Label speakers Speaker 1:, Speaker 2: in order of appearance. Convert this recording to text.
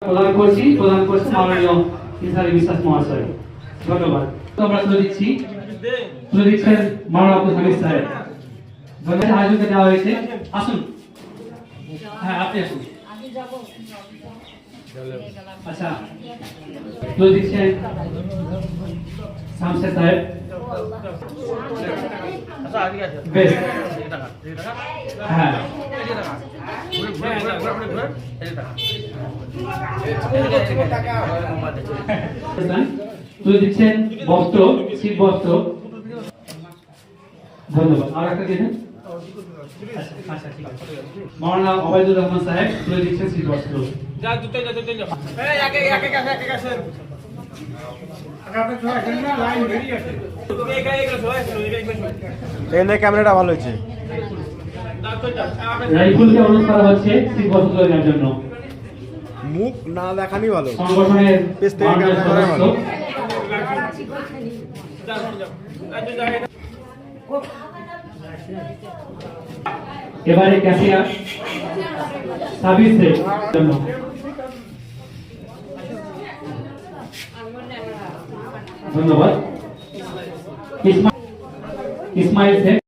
Speaker 1: প্রদান করছি মাননীয় ইনসারি বিশ্বাস মহাশয়। ধন্যবাদ। আমরা তুলে দিচ্ছেন মাননীয় আব্দুল হামিদ সাহেব। ধন্যবাদ। আয়োজনকে দেওয়া হয়েছে। আসুন, হ্যাঁ আপনি আসুন। আচ্ছা, তুলে দিচ্ছেন শামসেদ সাহেব। বেশ, হ্যাঁ তুলে দিচ্ছেন বস্ত্র, শীত বস্ত্র। ধন্যবাদ। আর একটা দিন মৌলানা ওবায়দুর রহমান সাহেব তুলে দিচ্ছেন শীত বস্ত্র।
Speaker 2: ক্যামেরাটা ভালো হয়েছে।
Speaker 1: রাইফুলকে অনুরোধ করা হচ্ছে শীত বস্ত্র দেওয়ার জন্য।
Speaker 2: মুখ না দেখানি ভালো,
Speaker 1: সংগঠনের এবারে ক্যাশিয়ার সার্ভিসের জন্য ধন্যবাদ। ইসমাইল শেখ।